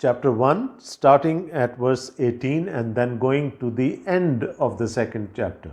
chapter 1 starting at verse 18 and then going to the end of the second chapter.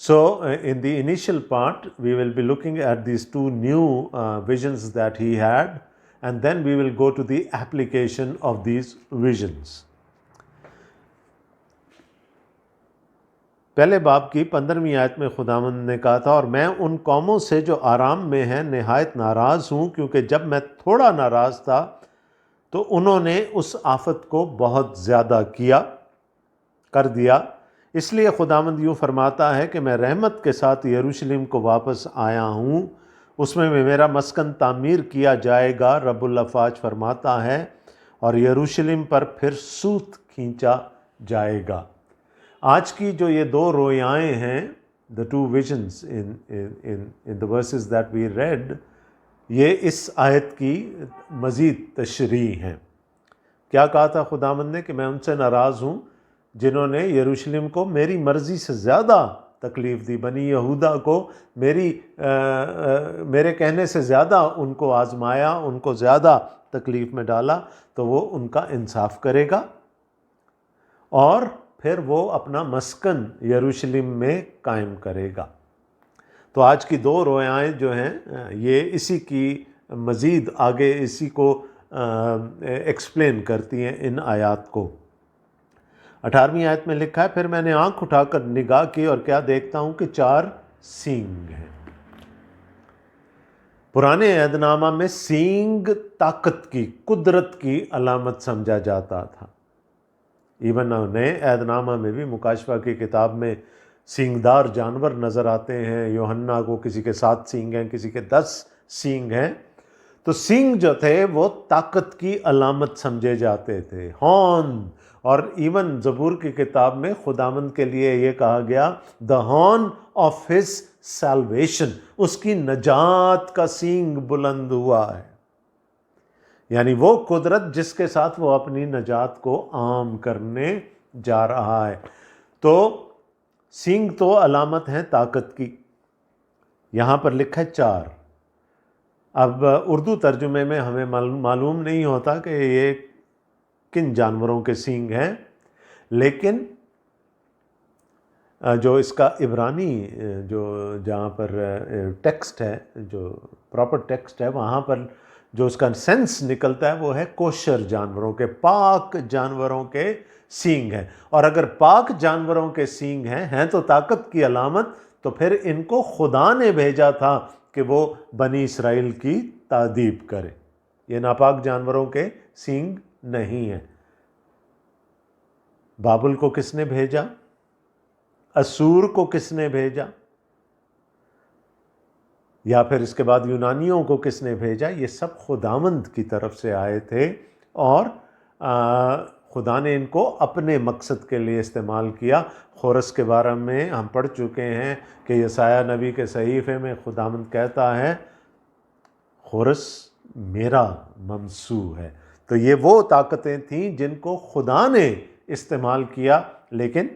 So, in the initial part, we will be looking at these two new visions that he had, and then we will go to the application of these visions. پہلے باب کی 15ویں آیت میں خداوند نے کہا تھا، اور میں ان قوموں سے جو آرام میں ہیں نہایت ناراض ہوں، کیونکہ جب میں تھوڑا ناراض تھا تو انہوں نے اس آفت کو بہت زیادہ کر دیا۔ اس لیے خداوند یوں فرماتا ہے کہ میں رحمت کے ساتھ یروشلم کو واپس آیا ہوں، اس میں میرا مسکن تعمیر کیا جائے گا، رب الافواج فرماتا ہے، اور یروشلم پر پھر سوت کھینچا جائے گا۔ آج کی جو یہ دو رویائیں ہیں، the two visions in the verses that we read، یہ اس آیت کی مزید تشریح ہیں۔ کیا کہا تھا خداوند نے کہ میں ان سے ناراض ہوں جنہوں نے یروشلم کو میری مرضی سے زیادہ تکلیف دی، بنی یہودا کو میرے کہنے سے زیادہ ان کو آزمایا، ان کو زیادہ تکلیف میں ڈالا، تو وہ ان کا انصاف کرے گا اور پھر وہ اپنا مسکن یروشلم میں قائم کرے گا۔ تو آج کی دو رویائیں جو ہیں یہ اسی کی مزید آگے اسی کو ایکسپلین کرتی ہیں ان آیات کو۔ 18ویں آیت میں لکھا ہے، پھر میں نے آنکھ اٹھا کر نگاہ کی اور کیا دیکھتا ہوں کہ 4 سینگ ہیں۔ پرانے عہد نامہ میں سینگ طاقت کی، قدرت کی علامت سمجھا جاتا تھا۔ ایون نئے عہد نامہ میں بھی مکاشفہ کی کتاب میں سینگدار جانور نظر آتے ہیں۔ یوحنا کو کسی کے 7 سینگ ہیں، کسی کے 10 سینگ ہیں۔ تو سینگ جو تھے وہ طاقت کی علامت سمجھے جاتے تھے، ہارن۔ اور ایون زبور کی کتاب میں خداوند کے لیے یہ کہا گیا the horn of his salvation، اس کی نجات کا سینگ بلند ہوا ہے، یعنی وہ قدرت جس کے ساتھ وہ اپنی نجات کو عام کرنے جا رہا ہے۔ تو سینگ تو علامت ہے طاقت کی، یہاں پر لکھا ہے 4۔ اب اردو ترجمے میں ہمیں معلوم نہیں ہوتا کہ یہ کن جانوروں کے سینگ ہیں، لیکن جو اس کا عبرانی جو جہاں پر ٹیکسٹ ہے، جو پراپر ٹیکسٹ ہے، وہاں پر جو اس کا سینس نکلتا ہے وہ ہے کوشر جانوروں کے، پاک جانوروں کے سینگ ہیں۔ اور اگر پاک جانوروں کے سینگ ہیں تو طاقت کی علامت، تو پھر ان کو خدا نے بھیجا تھا کہ وہ بنی اسرائیل کی تادیب کرے۔ یہ ناپاک جانوروں کے سینگ نہیں ہیں۔ بابل کو کس نے بھیجا؟ اسور کو کس نے بھیجا؟ یا پھر اس کے بعد یونانیوں کو کس نے بھیجا؟ یہ سب خداوند کی طرف سے آئے تھے، اور خدا نے ان کو اپنے مقصد کے لیے استعمال کیا۔ خورس کے بارے میں ہم پڑھ چکے ہیں کہ یسایہ نبی کے صحیفے میں خداوند کہتا ہے خورس میرا ممسوح ہے۔ تو یہ وہ طاقتیں تھیں جن کو خدا نے استعمال کیا، لیکن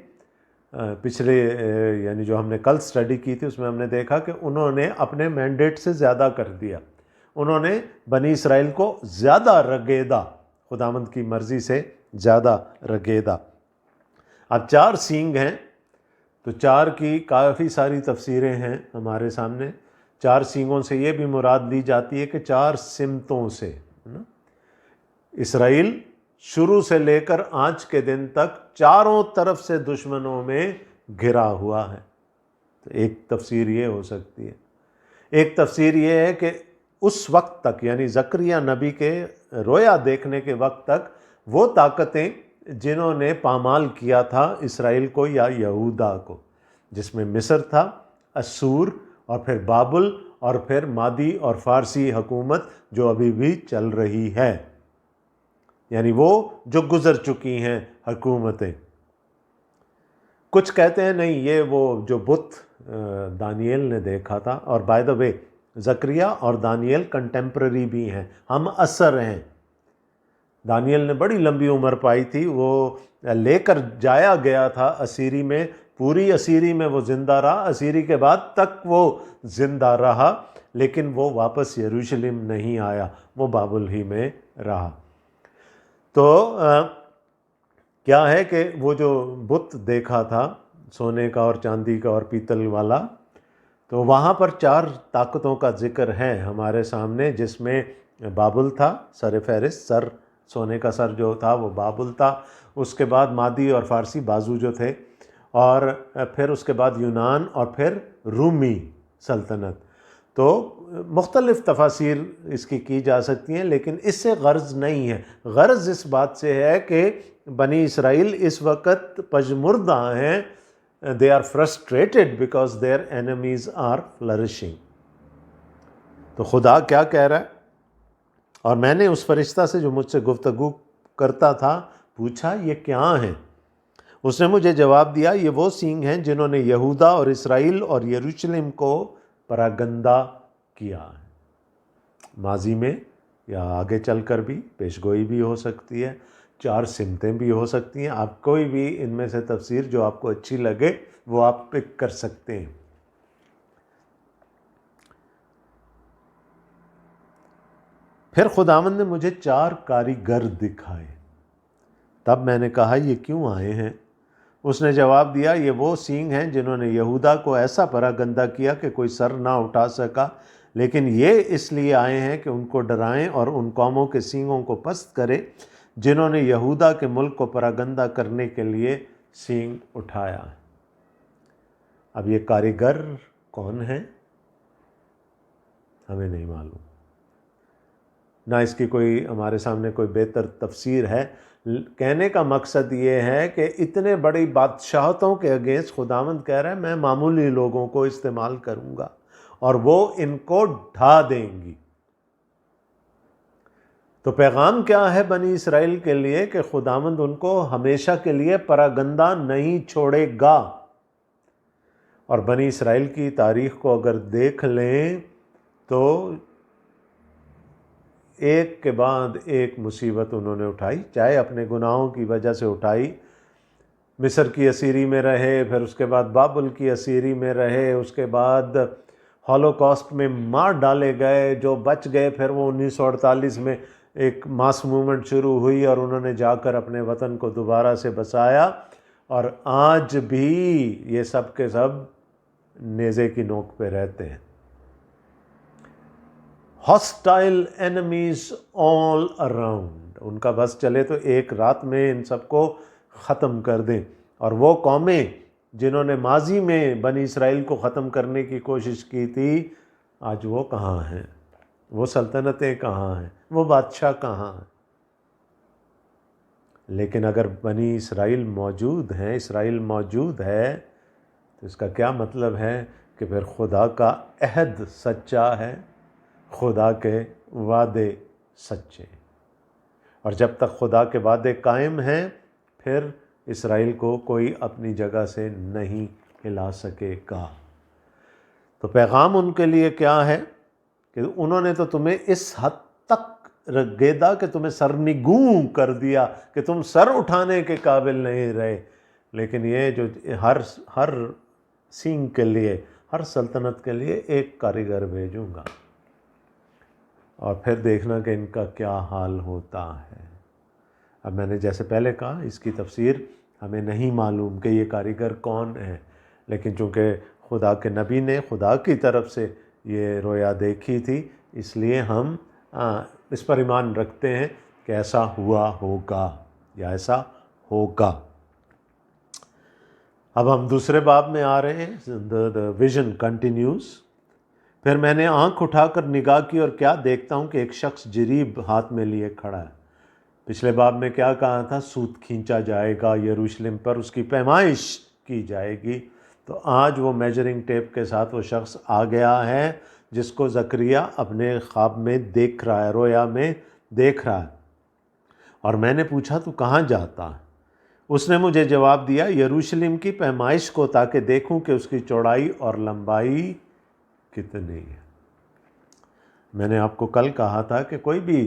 پچھلے یعنی جو ہم نے کل سٹڈی کی تھی اس میں ہم نے دیکھا کہ انہوں نے اپنے مینڈیٹ سے زیادہ کر دیا، انہوں نے بنی اسرائیل کو زیادہ رگیدا، خداوند کی مرضی سے زیادہ رگیدا۔ اب 4 سینگ ہیں، تو 4 کی کافی ساری تفسیریں ہیں ہمارے سامنے۔ 4 سینگوں سے یہ بھی مراد لی جاتی ہے کہ 4 سمتوں سے اسرائیل شروع سے لے کر آج کے دن تک چاروں طرف سے دشمنوں میں گھرا ہوا ہے۔ تو ایک تفسیر یہ ہو سکتی ہے۔ ایک تفسیر یہ ہے کہ اس وقت تک، یعنی زکریا نبی کے رویا دیکھنے کے وقت تک، وہ طاقتیں جنہوں نے پامال کیا تھا اسرائیل کو یا یہودا کو، جس میں مصر تھا، اسور، اور پھر بابل، اور پھر مادی اور فارسی حکومت جو ابھی بھی چل رہی ہے، یعنی وہ جو گزر چکی ہیں حکومتیں۔ کچھ کہتے ہیں نہیں، یہ وہ جو بت دانیل نے دیکھا تھا، اور بائی دا وے زکریا اور دانیل کنٹمپرری بھی ہیں، ہم عصر ہیں۔ دانیل نے بڑی لمبی عمر پائی تھی، وہ لے کر جایا گیا تھا اسیری میں، پوری اسیری میں وہ زندہ رہا، اسیری کے بعد تک وہ زندہ رہا، لیکن وہ واپس یروشلم نہیں آیا، وہ بابل ہی میں رہا۔ تو کیا ہے کہ وہ جو بت دیکھا تھا سونے کا اور چاندی کا اور پیتل والا، تو وہاں پر 4 طاقتوں کا ذکر ہے ہمارے سامنے، جس میں بابل تھا سر فہرست، سونے کا سر جو تھا وہ بابل تھا، اس کے بعد مادی اور فارسی بازو جو تھے، اور پھر اس کے بعد یونان، اور پھر رومی سلطنت۔ تو مختلف تفاسیر اس کی جا سکتی ہیں، لیکن اس سے غرض نہیں ہے، غرض اس بات سے ہے کہ بنی اسرائیل اس وقت پژمردہ ہیں، they are frustrated because their enemies are flourishing۔ تو خدا کیا کہہ رہا ہے؟ اور میں نے اس فرشتہ سے جو مجھ سے گفتگو کرتا تھا پوچھا یہ کیا ہیں؟ اس نے مجھے جواب دیا یہ وہ سینگ ہیں جنہوں نے یہودا اور اسرائیل اور یروشلم کو پراگندہ کیا ہے۔ ماضی میں یا آگے چل کر بھی پیشگوئی بھی ہو سکتی ہے، 4 سمتیں بھی ہو سکتی ہیں، آپ کوئی بھی ان میں سے تفسیر جو آپ کو اچھی لگے وہ آپ پک کر سکتے ہیں۔ پھر خداوند نے مجھے 4 کاریگر دکھائے، تب میں نے کہا یہ کیوں آئے ہیں؟ اس نے جواب دیا یہ وہ سینگ ہیں جنہوں نے یہودا کو ایسا پراگندہ کیا کہ کوئی سر نہ اٹھا سکا، لیکن یہ اس لیے آئے ہیں کہ ان کو ڈرائیں اور ان قوموں کے سینگوں کو پست کرے جنہوں نے یہودا کے ملک کو پراگندہ کرنے کے لیے سینگ اٹھایا۔ اب یہ کاریگر کون ہیں ہمیں نہیں معلوم، نہ اس کی کوئی ہمارے سامنے کوئی بہتر تفسیر ہے۔ کہنے کا مقصد یہ ہے کہ اتنے بڑی بادشاہتوں کے اگینسٹ خداوند کہہ رہا ہے میں معمولی لوگوں کو استعمال کروں گا اور وہ ان کو ڈھا دیں گی۔ تو پیغام کیا ہے بنی اسرائیل کے لیے کہ خداوند ان کو ہمیشہ کے لیے پراگندہ نہیں چھوڑے گا۔ اور بنی اسرائیل کی تاریخ کو اگر دیکھ لیں تو ایک کے بعد ایک مصیبت انہوں نے اٹھائی، چاہے اپنے گناہوں کی وجہ سے اٹھائی، مصر کی اسیری میں رہے، پھر اس کے بعد بابل کی اسیری میں رہے، اس کے بعد ہولوکاسٹ میں مار ڈالے گئے، جو بچ گئے پھر وہ 1948 میں ایک ماس موومنٹ شروع ہوئی اور انہوں نے جا کر اپنے وطن کو دوبارہ سے بسایا، اور آج بھی یہ سب کے سب نیزے کی نوک پہ رہتے ہیں۔ ہاسٹائل اینیمیز آل اراؤنڈ، ان کا بس چلے تو ایک رات میں ان سب کو ختم کر دیں۔ اور وہ قومیں جنہوں نے ماضی میں بنی اسرائیل کو ختم کرنے کی کوشش کی تھی، آج وہ کہاں ہیں؟ وہ سلطنتیں کہاں ہیں؟ وہ بادشاہ کہاں ہیں؟ لیکن اگر بنی اسرائیل موجود ہیں، اسرائیل موجود ہے، تو اس کا کیا مطلب ہے کہ پھر خدا کا عہد سچا ہے، خدا کے وعدے سچے، اور جب تک خدا کے وعدے قائم ہیں پھر اسرائیل کو کوئی اپنی جگہ سے نہیں ہلا سکے گا۔ تو پیغام ان کے لیے کیا ہے کہ انہوں نے تو تمہیں اس حد تک رگیدا کہ تمہیں سرنگوں کر دیا کہ تم سر اٹھانے کے قابل نہیں رہے، لیکن یہ جو ہر سینگ کے لیے، ہر سلطنت کے لیے ایک کاریگر بھیجوں گا، اور پھر دیکھنا کہ ان کا کیا حال ہوتا ہے۔ اب میں نے جیسے پہلے کہا اس کی تفسیر ہمیں نہیں معلوم کہ یہ کاریگر کون ہے، لیکن چونکہ خدا کے نبی نے خدا کی طرف سے یہ رویا دیکھی تھی، اس لیے ہم اس پر ایمان رکھتے ہیں کہ ایسا ہوا ہوگا یا ایسا ہوگا۔ اب ہم دوسرے باب میں آ رہے ہیں، the vision continues۔ پھر میں نے آنکھ اٹھا کر نگاہ کی اور کیا دیکھتا ہوں کہ ایک شخص جریب ہاتھ میں لیے کھڑا ہے۔ پچھلے باب میں کیا کہا تھا؟ سوت کھینچا جائے گا یروشلم پر، اس کی پیمائش کی جائے گی۔ تو آج وہ میجرنگ ٹیپ کے ساتھ وہ شخص آ گیا ہے جس کو زکریا اپنے خواب میں دیکھ رہا ہے، رویا میں دیکھ رہا ہے۔ اور میں نے پوچھا تو کہاں جاتا ہے؟ اس نے مجھے جواب دیا یروشلم کی پیمائش کو، تاکہ دیکھوں کہ اس کی چوڑائی اور لمبائی کتنی ہے۔ میں نے آپ کو کل کہا تھا کہ کوئی بھی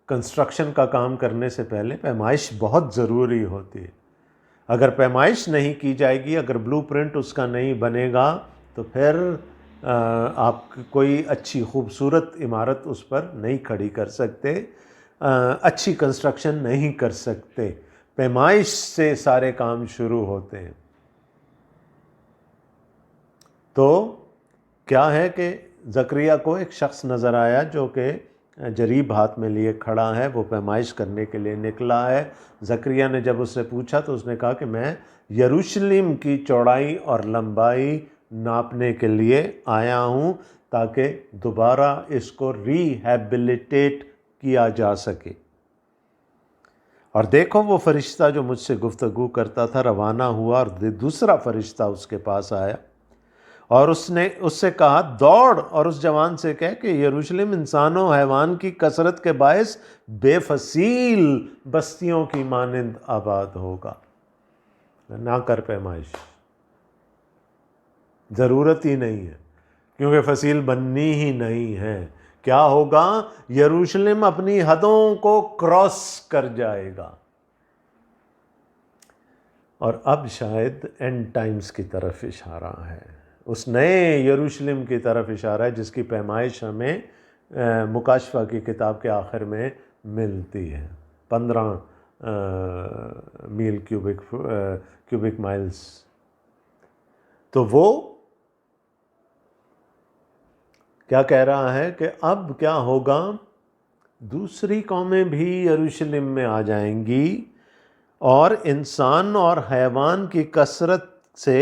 کنسٹرکشن کا کام کرنے سے پہلے پیمائش بہت ضروری ہوتی ہے۔ اگر پیمائش نہیں کی جائے گی، اگر بلو پرنٹ اس کا نہیں بنے گا، تو پھر آپ کوئی اچھی خوبصورت عمارت اس پر نہیں کھڑی کر سکتے، اچھی کنسٹرکشن نہیں کر سکتے۔ پیمائش سے سارے کام شروع ہوتے ہیں۔ تو کیا ہے کہ زکریا کو ایک شخص نظر آیا جو کہ جریب ہاتھ میں لیے کھڑا ہے، وہ پیمائش کرنے کے لیے نکلا ہے۔ زکریا نے جب اس سے پوچھا تو اس نے کہا کہ میں یروشلم کی چوڑائی اور لمبائی ناپنے کے لیے آیا ہوں تاکہ دوبارہ اس کو ریہیبلیٹیٹ کیا جا سکے۔ اور دیکھو وہ فرشتہ جو مجھ سے گفتگو کرتا تھا روانہ ہوا، اور دوسرا فرشتہ اس کے پاس آیا اور اس نے اس سے کہا دوڑ اور اس جوان سے کہہ کہ یروشلم انسان و حیوان کی کثرت کے باعث بے فصیل بستیوں کی مانند آباد ہوگا۔ نہ کر پیمائش، ضرورت ہی نہیں ہے، کیونکہ فصیل بننی ہی نہیں ہے۔ کیا ہوگا؟ یروشلم اپنی حدوں کو کراس کر جائے گا، اور اب شاید اینڈ ٹائمز کی طرف اشارہ ہے، اس نئے یروشلم کی طرف اشارہ ہے جس کی پیمائش ہمیں مکاشفہ کی کتاب کے آخر میں ملتی ہے، 15 میل کیوبک مائلز۔ تو وہ کیا کہہ رہا ہے کہ اب کیا ہوگا؟ دوسری قومیں بھی یروشلم میں آ جائیں گی اور انسان اور حیوان کی کثرت سے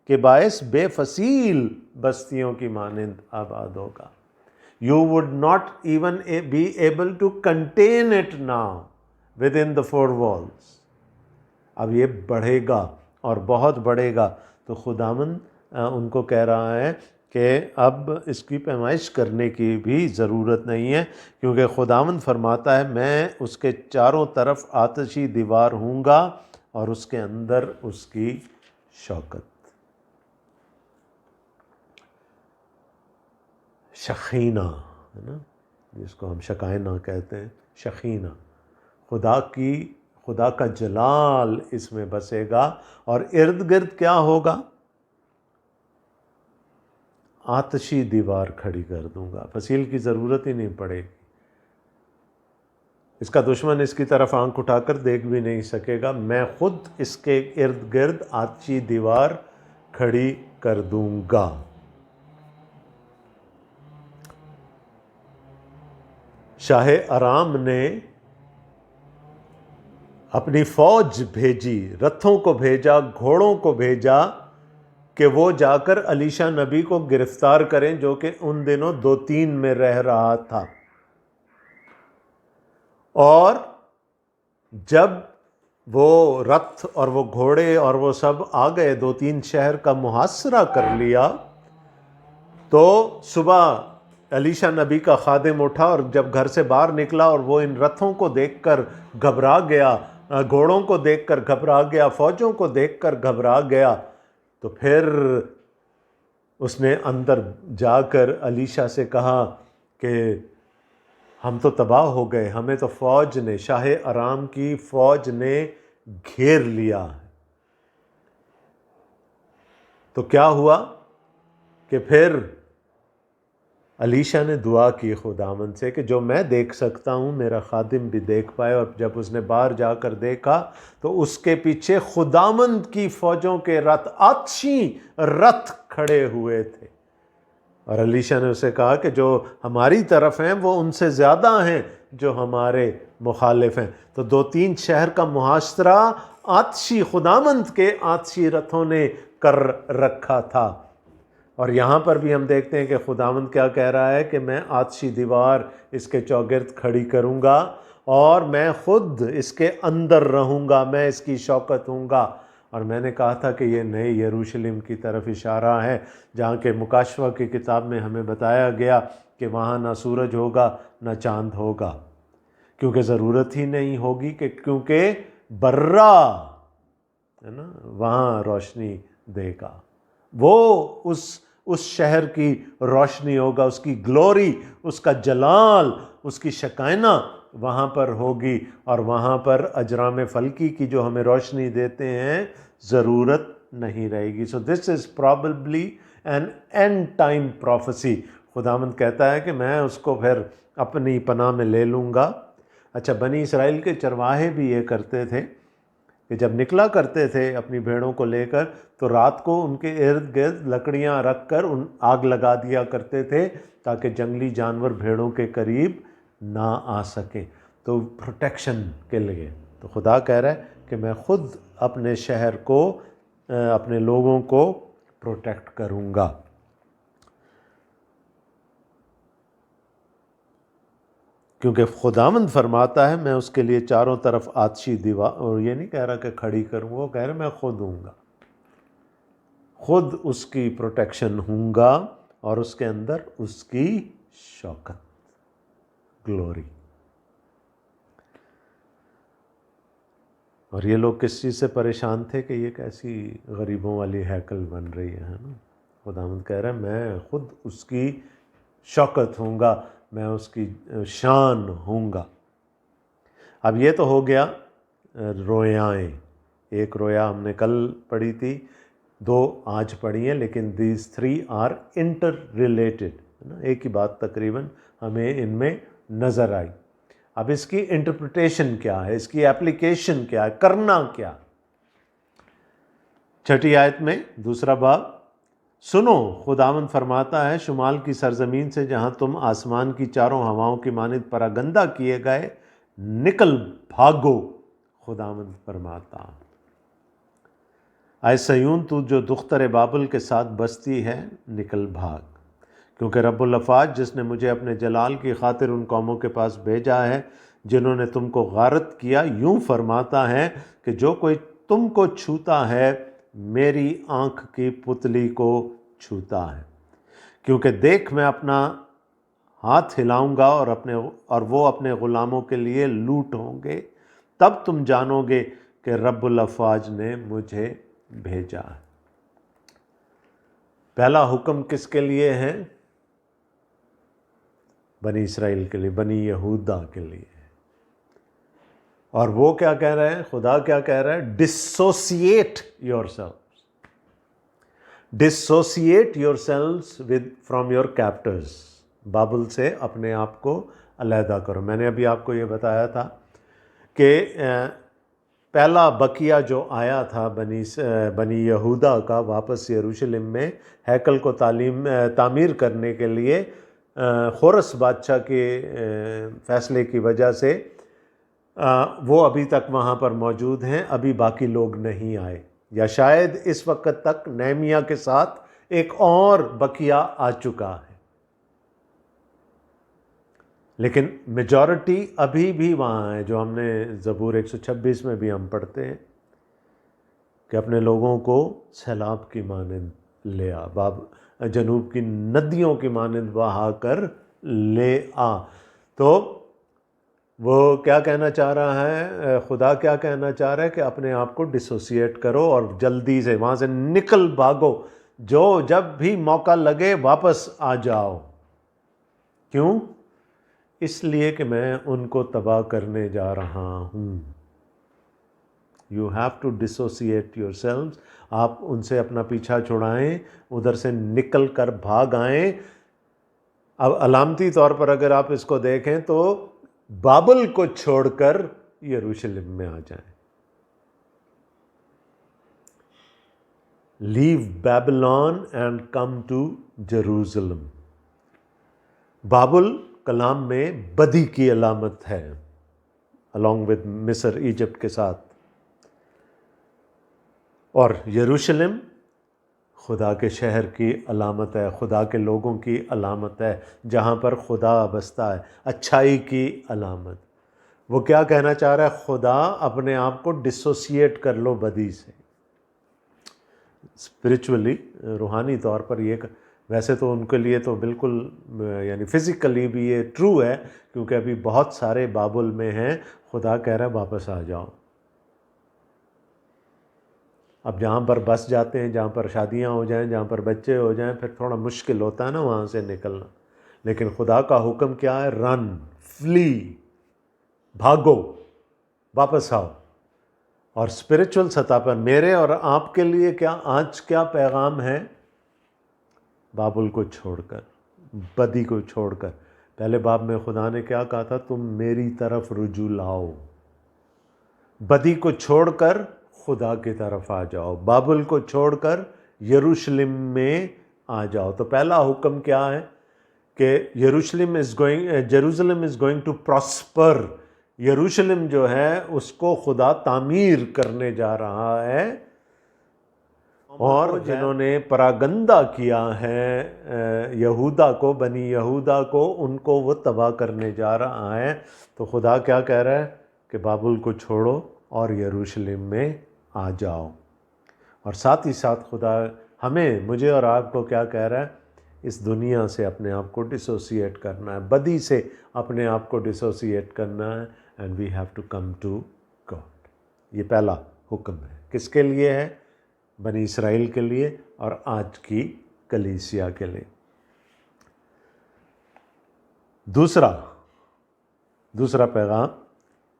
کے باعث بے فصیل بستیوں کی مانند آباد ہوگا۔ You would not even be able to contain it now within the four walls۔ اب یہ بڑھے گا اور بہت بڑھے گا۔ تو خداوند ان کو کہہ رہا ہے کہ اب اس کی پیمائش کرنے کی بھی ضرورت نہیں ہے، کیونکہ خداوند فرماتا ہے میں اس کے چاروں طرف آتشی دیوار ہوں گا اور اس کے اندر اس کی شوکت۔ شخینہ ہے نا، جس کو ہم شکائنہ کہتے ہیں، شخینہ، خدا کا جلال اس میں بسے گا، اور ارد گرد کیا ہوگا؟ آتشی دیوار کھڑی کر دوں گا، فصیل کی ضرورت ہی نہیں پڑے گی۔ اس کا دشمن اس کی طرف آنکھ اٹھا کر دیکھ بھی نہیں سکے گا، میں خود اس کے ارد گرد آتشی دیوار کھڑی کر دوں گا۔ شاہ ارام نے اپنی فوج بھیجی، رتھوں کو بھیجا، گھوڑوں کو بھیجا کہ وہ جا کر الیشا نبی کو گرفتار کریں، جو کہ ان دنوں 2-3 میں رہ رہا تھا۔ اور جب وہ رتھ اور وہ گھوڑے اور وہ سب آ گئے، 2-3 شہر کا محاصرہ کر لیا، تو صبح الیشا نبی کا خادم اٹھا اور جب گھر سے باہر نکلا اور وہ ان رتھوں کو دیکھ کر گھبرا گیا، گھوڑوں کو دیکھ کر گھبرا گیا، فوجوں کو دیکھ کر گھبرا گیا، تو پھر اس نے اندر جا کر الیشا سے کہا کہ ہم تو تباہ ہو گئے، ہمیں تو فوج نے، شاہ ارام کی فوج نے گھیر لیا ہے۔ تو کیا ہوا کہ پھر الیشا نے دعا کی خداوند سے کہ جو میں دیکھ سکتا ہوں میرا خادم بھی دیکھ پائے، اور جب اس نے باہر جا کر دیکھا تو اس کے پیچھے خداوند کی فوجوں کے رتھ، آتشی رتھ کھڑے ہوئے تھے، اور الیشا نے اسے کہا کہ جو ہماری طرف ہیں وہ ان سے زیادہ ہیں جو ہمارے مخالف ہیں۔ تو 2-3 شہر کا محاصرہ آتشی، خداوند کے آتشی رتھوں نے کر رکھا تھا۔ اور یہاں پر بھی ہم دیکھتے ہیں کہ خداوند کیا کہہ رہا ہے کہ میں آتشی دیوار اس کے چوگرد کھڑی کروں گا، اور میں خود اس کے اندر رہوں گا، میں اس کی شوکت ہوں گا۔ اور میں نے کہا تھا کہ یہ نئے یروشلم کی طرف اشارہ ہے، جہاں کہ مکاشفہ کی کتاب میں ہمیں بتایا گیا کہ وہاں نہ سورج ہوگا نہ چاند ہوگا، کیونکہ ضرورت ہی نہیں ہوگی، کہ کیونکہ برا ہے نا وہاں روشنی دے گا، وہ اس شہر کی روشنی ہوگا، اس کی گلوری، اس کا جلال، اس کی شکائنہ وہاں پر ہوگی، اور وہاں پر اجرام فلکی کی جو ہمیں روشنی دیتے ہیں ضرورت نہیں رہے گی۔ So this is probably an end time prophecy. خداوند کہتا ہے کہ میں اس کو پھر اپنی پناہ میں لے لوں گا۔ اچھا، بنی اسرائیل کے چرواہے بھی یہ کرتے تھے کہ جب نکلا کرتے تھے اپنی بھیڑوں کو لے کر تو رات کو ان کے ارد گرد لکڑیاں رکھ کر آگ لگا دیا کرتے تھے تاکہ جنگلی جانور بھیڑوں کے قریب نہ آ سکیں، تو پروٹیکشن کے لیے۔ تو خدا کہہ رہا ہے کہ میں خود اپنے شہر کو، اپنے لوگوں کو پروٹیکٹ کروں گا۔ کیونکہ خداوند فرماتا ہے میں اس کے لیے چاروں طرف آتشی دیوار، اور یہ نہیں کہہ رہا کہ کھڑی کروں، وہ کہہ رہا میں خود ہوں گا، خود اس کی پروٹیکشن ہوں گا اور اس کے اندر اس کی شوکت، گلوری۔ اور یہ لوگ کس چیز سے پریشان تھے کہ یہ کیسی غریبوں والی ہیکل بن رہی ہے نا؟ خداوند کہہ رہا ہے میں خود اس کی شوکت ہوں گا، میں اس کی شان ہوں گا۔ اب یہ تو ہو گیا رویائیں، ایک رویا ہم نے کل پڑھی تھی، 2 آج پڑھی ہیں، لیکن these 3 are interrelated، ایک ہی بات تقریباً ہمیں ان میں نظر آئی۔ اب اس کی انٹرپریٹیشن کیا ہے، اس کی اپلیکیشن کیا ہے، کرنا کیا؟ 6 آیت میں 2 باب، سنو خداوند فرماتا ہے شمال کی سرزمین سے جہاں تم آسمان کی چاروں ہواؤں کی مانند پراگندہ کیے گئے نکل بھاگو، خداوند فرماتا۔ اے صیون تو جو دختر بابل کے ساتھ بستی ہے، نکل بھاگ، کیونکہ رب الافواج جس نے مجھے اپنے جلال کی خاطر ان قوموں کے پاس بھیجا ہے جنہوں نے تم کو غارت کیا، یوں فرماتا ہے کہ جو کوئی تم کو چھوتا ہے میری آنکھ کی پتلی کو چھوتا ہے، کیونکہ دیکھ میں اپنا ہاتھ ہلاؤں گا اور وہ اپنے غلاموں کے لیے لوٹ ہوں گے، تب تم جانو گے کہ رب الافواج نے مجھے بھیجا ہے۔ پہلا حکم کس کے لیے ہے؟ بنی اسرائیل کے لیے، بنی یہودا کے لیے۔ اور وہ کیا کہہ رہے ہیں؟ خدا کیا کہہ رہا ہے؟ Dissociate your self, dissociate your self from your captors, Babel سے اپنے آپ کو علیحدہ کرو۔ میں نے ابھی آپ کو یہ بتایا تھا کہ پہلا بقیہ جو آیا تھا بنی یہودا کا واپس یروشلم میں ہیکل کو تعمیر کرنے کے لیے، خورس بادشاہ کے فیصلے کی وجہ سے وہ ابھی تک وہاں پر موجود ہیں، ابھی باقی لوگ نہیں آئے، یا شاید اس وقت تک نہمیہ کے ساتھ ایک اور بقیہ آ چکا ہے، لیکن میجورٹی ابھی بھی وہاں ہے، جو ہم نے زبور 126 میں بھی ہم پڑھتے ہیں کہ اپنے لوگوں کو سیلاب کی مانند لے آ، جنوب کی ندیوں کی مانند بہا کر لے آ۔ تو وہ کیا کہنا چاہ رہا ہے؟ خدا کیا کہنا چاہ رہا ہے کہ اپنے آپ کو ڈسوسیٹ کرو اور جلدی سے وہاں سے نکل بھاگو، جب بھی موقع لگے واپس آ جاؤ۔ کیوں؟ اس لیے کہ میں ان کو تباہ کرنے جا رہا ہوں۔ You have to dissociate yourselves، آپ ان سے اپنا پیچھا چھڑائیں، ادھر سے نکل کر بھاگ آئیں۔ اب علامتی طور پر اگر آپ اس کو دیکھیں تو بابل کو چھوڑ کر یروشلم میں آ جائیں۔ Leave Babylon and come to Jerusalem۔ بابل کلام میں بدی کی علامت ہے، along with مصر، ایجپٹ کے ساتھ، اور یروشلم خدا کے شہر کی علامت ہے، خدا کے لوگوں کی علامت ہے، جہاں پر خدا بستا ہے، اچھائی کی علامت۔ وہ کیا کہنا چاہ رہا ہے؟ خدا اپنے آپ کو ڈسوسیٹ کر لو بدی سے۔ اسپرچولی، روحانی طور پر یہ ویسے تو ان کے لیے تو بالکل یعنی فزیکلی بھی یہ ٹرو ہے، کیونکہ ابھی بہت سارے بابل میں ہیں۔ خدا کہہ رہا ہے واپس آ جاؤ۔ اب جہاں پر بس جاتے ہیں، جہاں پر شادیاں ہو جائیں، جہاں پر بچے ہو جائیں، پھر تھوڑا مشکل ہوتا ہے نا وہاں سے نکلنا، لیکن خدا کا حکم کیا ہے؟ رن، فلی، بھاگو، واپس آؤ۔ اور اسپرچول سطح پر میرے اور آپ کے لیے آج کیا پیغام ہے؟ بابل کو چھوڑ کر، بدی کو چھوڑ کر، پہلے باب میں خدا نے کیا کہا تھا؟ تم میری طرف رجوع لاؤ، بدی کو چھوڑ کر خدا کی طرف آ جاؤ، بابل کو چھوڑ کر یروشلم میں آ جاؤ۔ تو پہلا حکم کیا ہے کہ Jerusalem is going to prosper, یروشلم جو ہے اس کو خدا تعمیر کرنے جا رہا ہے، اور جنہوں نے پراگندہ کیا ہے یہودا کو، بنی یہودا کو، ان کو وہ تباہ کرنے جا رہا ہے۔ تو خدا کیا کہہ رہا ہے کہ بابل کو چھوڑو اور یروشلم میں آ جاؤ۔ اور ساتھ ہی ساتھ خدا ہمیں، مجھے اور آپ کو کیا کہہ رہا ہے؟ اس دنیا سے اپنے آپ کو ڈسوسیٹ کرنا ہے، بدی سے اپنے آپ کو ڈسوسیٹ کرنا ہے، and we have to come to God. یہ پہلا حکم ہے، کس کے لیے ہے؟ بنی اسرائیل کے لیے اور آج کی کلیسیا کے لیے۔ دوسرا پیغام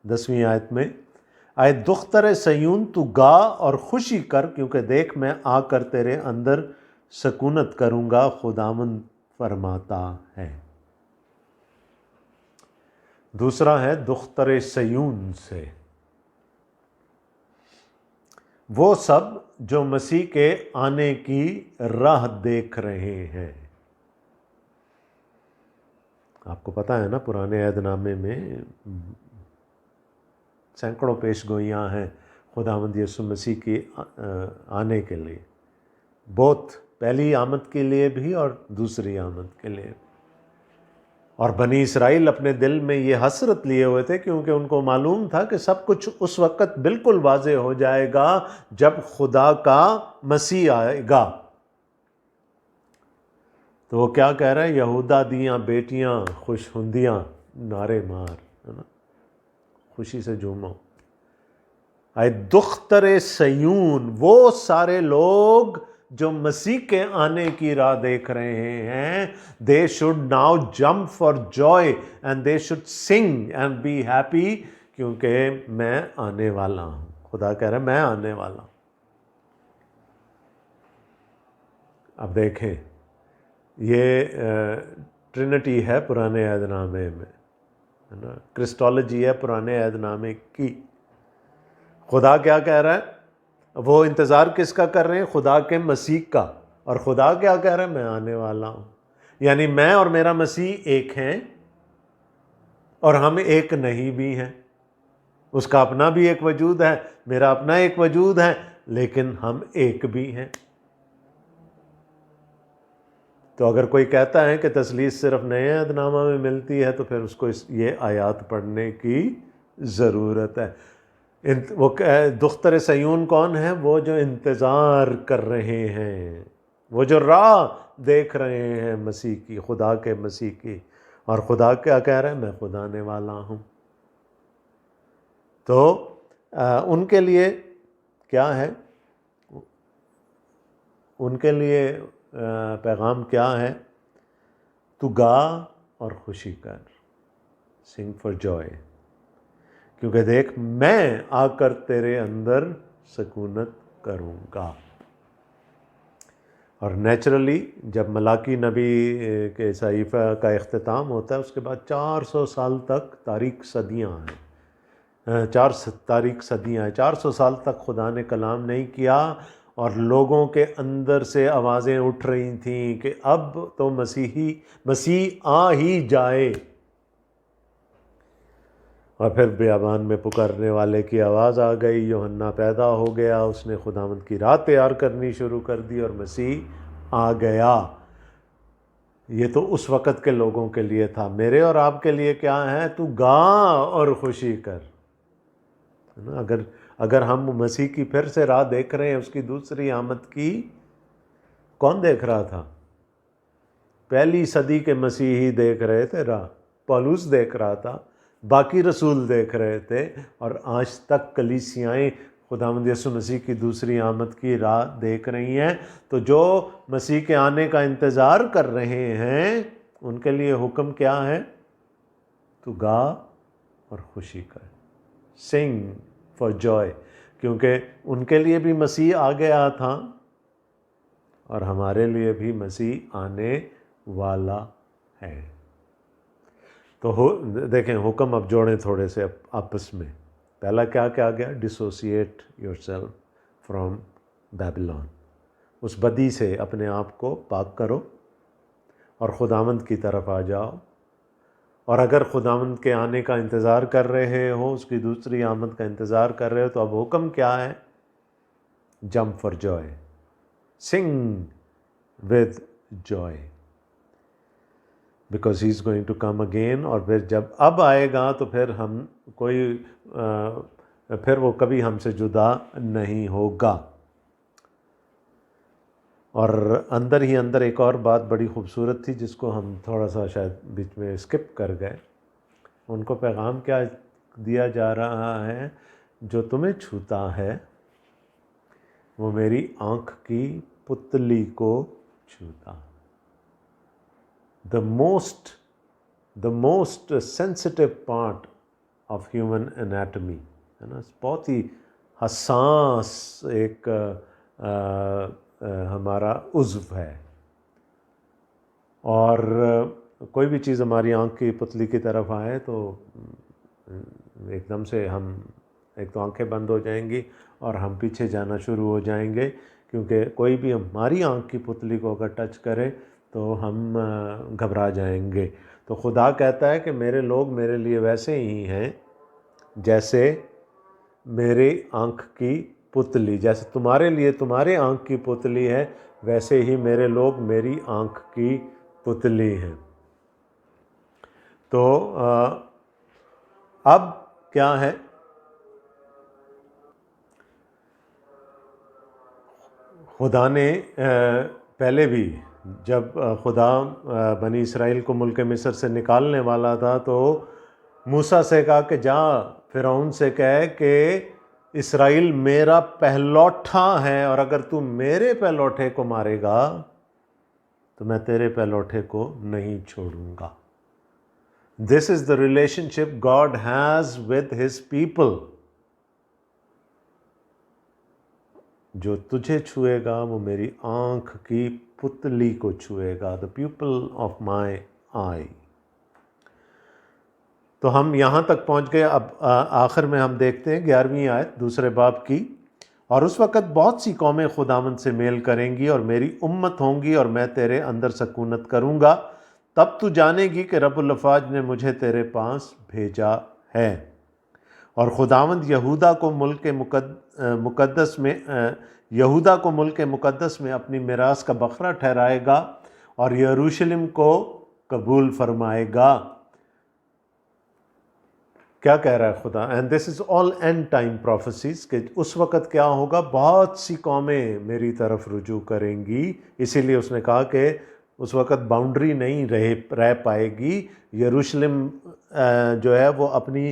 10ویں آیت میں، اے دختر سیون تو گا اور خوشی کر، کیونکہ دیکھ میں آ کر تیرے اندر سکونت کروں گا، خداوند فرماتا ہے۔ دوسرا ہے دختر سیون سے، وہ سب جو مسیح کے آنے کی راہ دیکھ رہے ہیں۔ آپ کو پتہ ہے نا، پرانے عہد نامے میں سینکڑوں پیش گوئیاں ہیں خداوند یسوع مسیح کی آنے کے لیے، بہت پہلی آمد کے لیے بھی اور دوسری آمد کے لیے۔ اور بنی اسرائیل اپنے دل میں یہ حسرت لیے ہوئے تھے، کیونکہ ان کو معلوم تھا کہ سب کچھ اس وقت بالکل واضح ہو جائے گا جب خدا کا مسیح آئے گا۔ تو وہ کیا کہہ رہے ہیں؟ یہودا دیاں بیٹیاں خوش ہندیاں نعرے مار، ہے نا، خوشی سے جھومو۔ اے دختر سیون، وہ سارے لوگ جو مسیح کے آنے کی راہ دیکھ رہے ہیں، they should now jump for joy and they should sing and be happy، کیونکہ میں آنے والا ہوں۔ خدا کہہ رہا ہے میں آنے والا ہوں۔ اب دیکھیں، یہ ٹرینٹی ہے پرانے عہد نامے میں، ہے نا، کرسٹالوجی ہے پرانے عہد نامے کی۔ خدا کیا کہہ رہا ہے؟ وہ انتظار کس کا کر رہے ہیں؟ خدا کے مسیح کا۔ اور خدا کیا کہہ رہا ہے؟ میں آنے والا ہوں۔ یعنی میں اور میرا مسیح ایک ہیں، اور ہم ایک نہیں بھی ہیں۔ اس کا اپنا بھی ایک وجود ہے، میرا اپنا ایک وجود ہے، لیکن ہم ایک بھی ہیں۔ تو اگر کوئی کہتا ہے کہ تثلیث صرف نئے عہد نامہ میں ملتی ہے، تو پھر اس کو یہ آیات پڑھنے کی ضرورت ہے۔ وہ دختر سیون کون ہے؟ وہ جو انتظار کر رہے ہیں، وہ جو راہ دیکھ رہے ہیں مسیح کی، خدا کے مسیح کی۔ اور خدا کیا کہہ رہے ہیں؟ میں خدا آنے والا ہوں۔ تو ان کے لیے کیا ہے؟ ان کے لیے پیغام کیا ہے؟ تو گا اور خوشی کر، سنگ فار جوائے، کیونکہ دیکھ میں آ کر تیرے اندر سکونت کروں گا۔ اور نیچرلی جب ملاکی نبی کے صحیفہ کا اختتام ہوتا ہے، اس کے بعد 400 سال تک تاریک صدیاں ہیں، 400 سال تک خدا نے کلام نہیں کیا، اور لوگوں کے اندر سے آوازیں اٹھ رہی تھیں کہ اب تو مسیح آ ہی جائے۔ اور پھر بیابان میں پکارنے والے کی آواز آ گئی، یوحنا پیدا ہو گیا، اس نے خداوند کی راہ تیار کرنی شروع کر دی، اور مسیح آ گیا۔ یہ تو اس وقت کے لوگوں کے لیے تھا۔ میرے اور آپ کے لیے کیا ہے؟ تو گا اور خوشی کر۔ اگر ہم مسیح کی پھر سے راہ دیکھ رہے ہیں، اس کی دوسری آمد کی، کون دیکھ رہا تھا؟ پہلی صدی کے مسیحی دیکھ رہے تھے راہ، پولس دیکھ رہا تھا، باقی رسول دیکھ رہے تھے، اور آج تک کلیسیائیں خداوند یسوع مسیح کی دوسری آمد کی راہ دیکھ رہی ہیں۔ تو جو مسیح کے آنے کا انتظار کر رہے ہیں، ان کے لیے حکم کیا ہے؟ تو گا اور خوشی کر، سنگ فار جوائے، کیونکہ ان کے لیے بھی مسیح آ گیا تھا، اور ہمارے لیے بھی مسیح آنے والا ہے۔ تو دیکھیں، حکم اب جوڑیں تھوڑے سے آپس میں۔ پہلا کیا کہا گیا؟ Dissociate your self from Babylon, اس بدی سے اپنے آپ کو پاک کرو اور خداوند کی طرف آ جاؤ. اور اگر خداوند کے آنے کا انتظار کر رہے ہو، اس کی دوسری آمد کا انتظار کر رہے ہو، تو اب حکم کیا ہے؟ Jump for joy, sing with joy, because he is going to come again. اور پھر جب اب آئے گا تو پھر ہم پھر وہ کبھی ہم سے جدا نہیں ہوگا. اور اندر ہی اندر ایک اور بات بڑی خوبصورت تھی جس کو ہم تھوڑا سا شاید بیچ میں اسکپ کر گئے. ان کو پیغام کیا دیا جا رہا ہے؟ جو تمہیں چھوتا ہے وہ میری آنکھ کی پتلی کو چھوتا. the most sensitive part of human anatomy ہے نا، بہت ہی حساس ایک ہمارا عضو ہے. اور کوئی بھی چیز ہماری آنکھ کی پتلی کی طرف آئے تو ایک دم سے ہم ایک تو آنکھیں بند ہو جائیں گی اور ہم پیچھے جانا شروع ہو جائیں گے، کیونکہ کوئی بھی ہماری آنکھ کی پتلی کو اگر ٹچ کرے تو ہم گھبرا جائیں گے. تو خدا کہتا ہے کہ میرے لوگ میرے لیے ویسے ہی ہیں جیسے میری آنکھ کی پتلی، جیسے تمہارے لیے تمہارے آنکھ کی پتلی ہے، ویسے ہی میرے لوگ میری آنکھ کی پتلی ہیں. تو اب کیا ہے؟ خدا نے پہلے بھی جب خدا بنی اسرائیل کو ملک مصر سے نکالنے والا تھا تو موسیٰ سے کہا کہ جا فرعون سے کہے کہ اسرائیل میرا پہلوٹا ہے، اور اگر تو میرے پہلوٹے کو مارے گا تو میں تیرے پہلوٹے کو نہیں چھوڑوں گا. This is the relationship God has with his people. جو تجھے چھوئے گا وہ میری آنکھ کی پتلی کو چھوئے گا. دا پیپل آف مائی آئی. تو ہم یہاں تک پہنچ گئے. اب آخر میں ہم دیکھتے ہیں 11ویں آیت دوسرے باب کی. اور اس وقت بہت سی قومیں خداوند سے میل کریں گی اور میری امت ہوں گی، اور میں تیرے اندر سکونت کروں گا. تب تو جانے گی کہ رب الافواج نے مجھے تیرے پاس بھیجا ہے. اور خداوند یہودا کو ملک مقدس میں اپنی میراث کا بکھرا ٹھہرائے گا اور یروشلم کو قبول فرمائے گا. کیا کہہ رہا ہے خدا؟ And this is all and time prophecies, کہ اس وقت کیا ہوگا؟ بہت سی قومیں میری طرف رجوع کریں گی. اسی لیے اس نے کہا کہ اس وقت باؤنڈری نہیں رہ پائے گی. یروشلم جو ہے وہ اپنی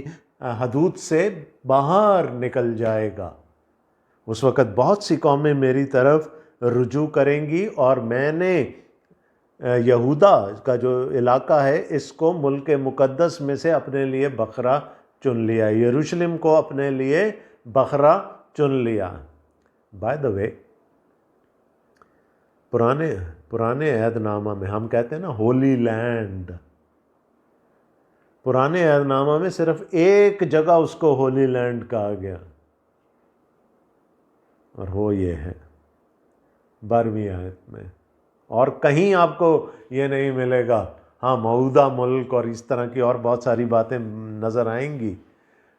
حدود سے باہر نکل جائے گا. اس وقت بہت سی قومیں میری طرف رجوع کریں گی، اور میں نے یہودا کا جو علاقہ ہے اس کو ملک مقدس میں سے اپنے لیے بکھرا چن لیا. یروشلم کو اپنے لیے بکھرا چن لیا. بائی دا وے، پرانے عہد نامہ میں ہم کہتے ہیں نا ہولی لینڈ. پرانے عہد نامہ میں صرف ایک جگہ اس کو ہولی لینڈ کہا گیا، اور وہ یہ ہے 12ویں آیت میں. اور کہیں آپ کو یہ نہیں ملے گا. ہاں، موعودہ ملک اور اس طرح کی اور بہت ساری باتیں نظر آئیں گی،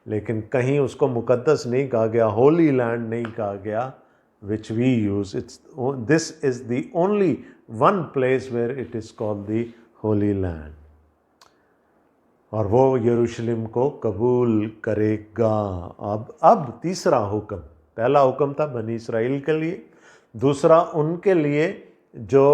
لیکن کہیں اس کو مقدس نہیں کہا گیا، ہولی لینڈ نہیں کہا گیا. which we use. This is the only one place where it is called the Holy Land. اور وہ یروشلم کو قبول کرے گا. اب تیسرا حکم، پہلا حکم تھا بنی اسرائیل کے لیے، دوسرا ان کے لیے جو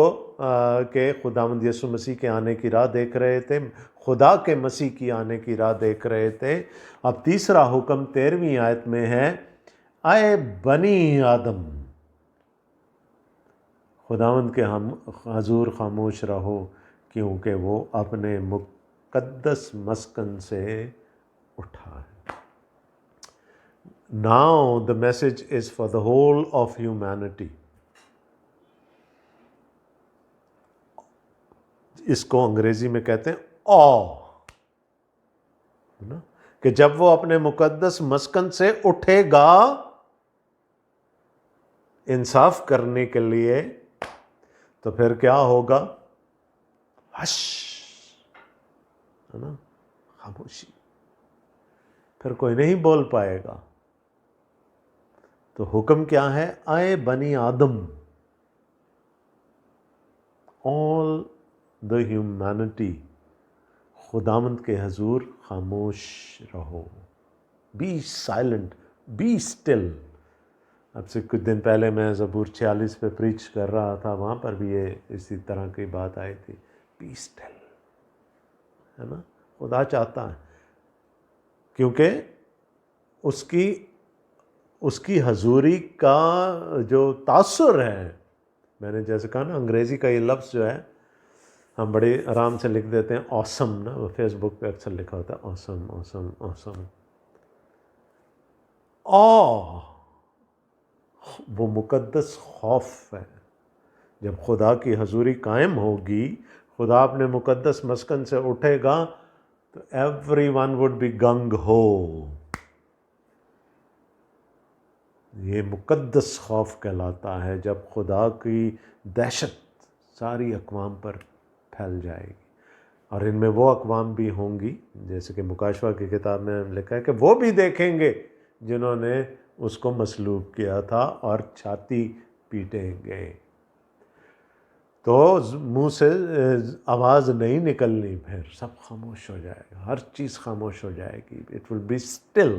کہ خداوند یسوع مسیح کے آنے کی راہ دیکھ رہے تھے، خدا کے مسیح کی آنے کی راہ دیکھ رہے تھے. اب تیسرا حکم 13ویں آیت میں ہے، اے بنی آدم، خداوند کے حضور خاموش رہو، کیونکہ وہ اپنے مقدس مسکن سے اٹھا ہے. Now the message is for the whole of humanity. اس کو انگریزی میں کہتے ہیں awe، کہ جب وہ اپنے مقدس مسکن سے اٹھے گا انصاف کرنے کے لیے تو پھر کیا ہوگا؟ ہش، ہے نا، خاموشی، پھر کوئی نہیں بول پائے گا۔ تو حکم کیا ہے؟ اے بنی آدم، all the humanity، خداوند کے حضور خاموش رہو، بی سائلنٹ، بی اسٹل۔ اب سے کچھ دن پہلے میں زبور 46 پہ پریچ کر رہا تھا، وہاں پر بھی یہ اسی طرح کی بات آئی تھی، بی اسٹل، ہے نا۔ خدا چاہتا ہے، کیونکہ اس کی حضوری کا جو تاثر ہے، میں نے جیسے کہا نا، انگریزی کا یہ لفظ جو ہے ہم بڑے آرام سے لکھ دیتے ہیں awesome، نا، وہ فیس بک پہ اکثر لکھا ہوتا ہے awesome awesome awesome۔ وہ مقدس خوف ہے۔ جب خدا کی حضوری قائم ہوگی، خدا اپنے مقدس مسکن سے اٹھے گا تو ایوری ون وڈ بی گنگ ہو۔ یہ مقدس خوف کہلاتا ہے جب خدا کی دہشت ساری اقوام پر پھیل جائے گی، اور ان میں وہ اقوام بھی ہوں گی، جیسے کہ مکاشفہ کی کتاب میں لکھا ہے کہ وہ بھی دیکھیں گے جنہوں نے اس کو مصلوب کیا تھا اور چھاتی پیٹیں گے۔ تو منہ سے آواز نہیں نکلنی، پھر سب خاموش ہو جائے گا، ہر چیز خاموش ہو جائے گی، اٹ ول بی اسٹل۔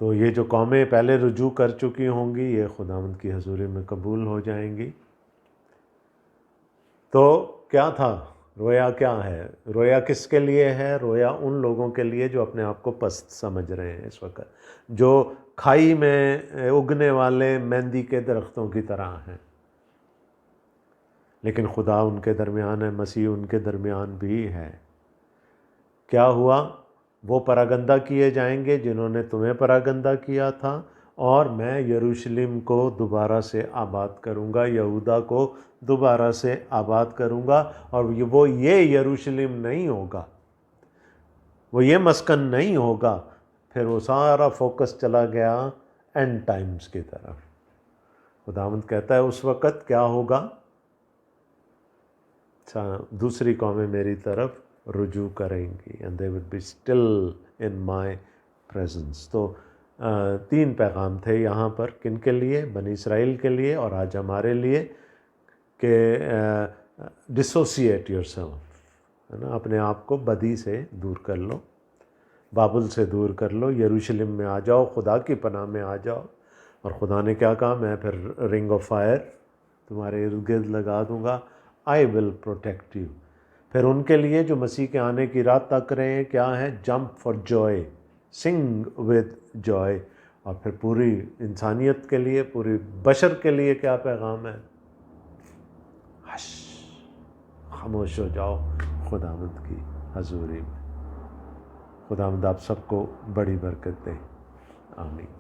تو یہ جو قومیں پہلے رجوع کر چکی ہوں گی، یہ خداوند کی حضوری میں قبول ہو جائیں گی۔ تو کیا تھا رویا؟ کیا ہے رویا؟ کس کے لیے ہے رویا؟ ان لوگوں کے لیے جو اپنے آپ کو پست سمجھ رہے ہیں اس وقت، جو کھائی میں اگنے والے مہندی کے درختوں کی طرح ہیں، لیکن خدا ان کے درمیان ہے، مسیح ان کے درمیان بھی ہے۔ کیا ہوا؟ وہ پراگندہ کیے جائیں گے جنہوں نے تمہیں پراگندہ کیا تھا، اور میں یروشلم کو دوبارہ سے آباد کروں گا، یہودا کو دوبارہ سے آباد کروں گا، اور وہ یہ یروشلم نہیں ہوگا، وہ یہ مسکن نہیں ہوگا۔ پھر وہ سارا فوکس چلا گیا اینڈ ٹائمز کی طرف۔ خداوند کہتا ہے اس وقت کیا ہوگا؟ دوسری قومیں میری طرف رجوع کریں گی، and they would be still in my presence۔ تو 3 پیغام تھے یہاں پر، کن کے لیے؟ بنی اسرائیل کے لیے، اور آج ہمارے لیے، کہ ڈسوسیٹ یور سیلف، ہے نا، اپنے آپ کو بدی سے دور کر لو، بابل سے دور کر لو، یروشلم میں آ جاؤ، خدا کی پناہ میں آ جاؤ۔ اور خدا نے کیا کہا؟ میں پھر رنگ آف فائر تمہارے ارد گرد لگا دوں گا، آئی ول پروٹیکٹ یو۔ پھر ان کے لیے جو مسیح کے آنے کی رات تک رہے ہیں، کیا ہے؟ Jump for joy, sing with joy. اور پھر پوری انسانیت کے لیے، پوری بشر کے لیے کیا پیغام ہے؟ ہش، خاموش ہو جاؤ خداوند کی حضوری میں۔ خداوند آپ سب کو بڑی برکت دے، آمین۔